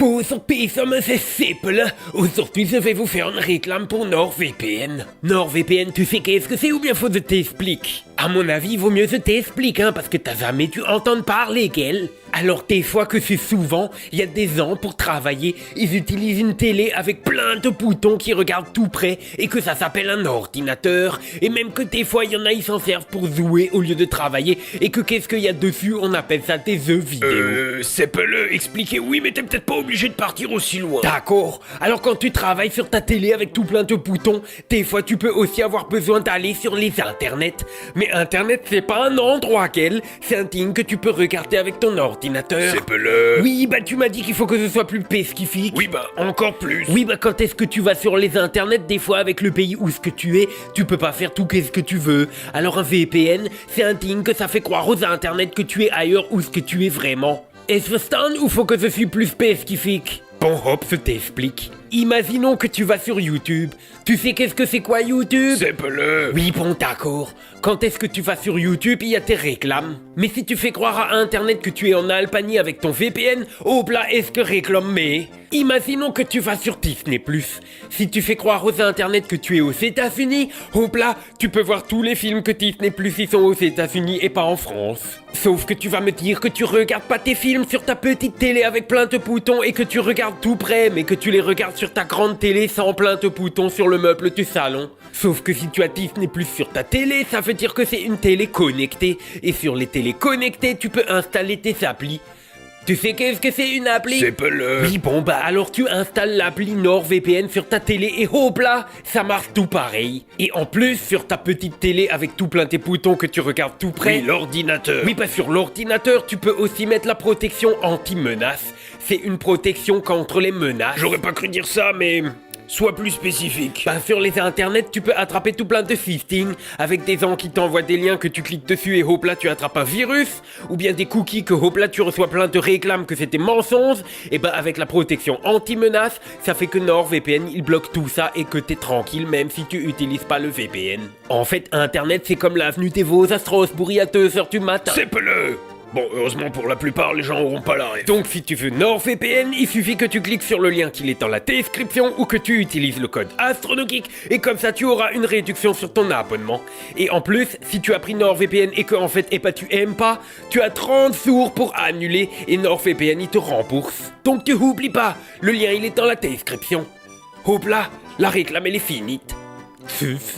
Som c'est simple. Aujourd'hui, je vais vous faire une réclame pour NordVPN. NordVPN, tu sais qu'est-ce que c'est ou bien faut que je t'explique? À mon avis, il vaut mieux que je t'explique, parce que t'as jamais dû entendre parler qu'elle. Alors des fois que c'est souvent, il y a des gens pour travailler, ils utilisent une télé avec plein de boutons qui regardent tout près et que ça s'appelle un ordinateur. Et même que des fois, il y en a, ils s'en servent pour jouer au lieu de travailler et que qu'est-ce qu'il y a dessus, on appelle ça des jeux vidéo. C'est pas le expliquer, oui, mais t'es peut-être pas obligé de partir aussi loin. D'accord. Alors quand tu travailles sur ta télé avec tout plein de boutons, des fois tu peux aussi avoir besoin d'aller sur les internets. Mais internet c'est pas un endroit qu'elle, c'est un thing que tu peux regarder avec ton ordinateur. C'est pas le... Oui, tu m'as dit qu'il faut que ce soit plus spécifique. Oui, encore plus. Oui, quand est-ce que tu vas sur les internets, des fois avec le pays où ce que tu es, tu peux pas faire tout qu'est-ce que tu veux. Alors un VPN, c'est un thing que ça fait croire aux internets que tu es ailleurs où ce que tu es vraiment. Est-ce stand ou faut que je suis plus spécifique? Bon hop, je t'explique. Imaginons que tu vas sur YouTube. Tu sais qu'est-ce que c'est quoi YouTube? C'est pas le... Oui, bon, d'accord. Quand est-ce que tu vas sur YouTube, il y a tes réclames. Mais si tu fais croire à Internet que tu es en Albanie avec ton VPN, oh là, est-ce que réclame mais? Imaginons que tu vas sur Disney+. Si tu fais croire aux Internet que tu es aux États-Unis, oh là, tu peux voir tous les films que Disney+, ils sont aux États-Unis et pas en France. Sauf que tu vas me dire que tu regardes pas tes films sur ta petite télé avec plein de boutons et que tu regardes tout près, mais que tu les regardes sur ta grande télé sans plein de boutons sur le meuble du salon. Sauf que si tu as Disney+ sur ta télé, ça veut dire que c'est une télé connectée. Et sur les télés connectées, tu peux installer tes applis. Tu sais qu'est-ce que c'est une appli? C'est pas le... Oui, bon, alors tu installes l'appli NordVPN sur ta télé et hop là, ça marche tout pareil. Et en plus, sur ta petite télé avec tout plein tes boutons que tu regardes tout près... Oui, l'ordinateur. Oui, sur l'ordinateur, tu peux aussi mettre la protection anti-menace. C'est une protection contre les menaces. J'aurais pas cru dire ça, mais... Sois plus spécifique. Sur les internets, tu peux attraper tout plein de phishing avec des gens qui t'envoient des liens que tu cliques dessus et hop là tu attrapes un virus, ou bien des cookies que hop là tu reçois plein de réclames que c'était mensonge. Et avec la protection anti-menace, ça fait que NordVPN il bloque tout ça et que t'es tranquille même si tu utilises pas le VPN. En fait, internet c'est comme l'avenue des Vosges à Strasbourg à 2h du matin. C'est pas le... Bon, heureusement pour la plupart, les gens auront pas la rêve. Donc si tu veux NordVPN, il suffit que tu cliques sur le lien qui est dans la description ou que tu utilises le code ASTRONOGEEK et comme ça tu auras une réduction sur ton abonnement. Et en plus, si tu as pris NordVPN et que en fait tu aimes pas, tu as 30 jours pour annuler et NordVPN il te rembourse. Donc tu oublies pas, le lien il est dans la description. Hop là, la réclame elle est finie. Tuf.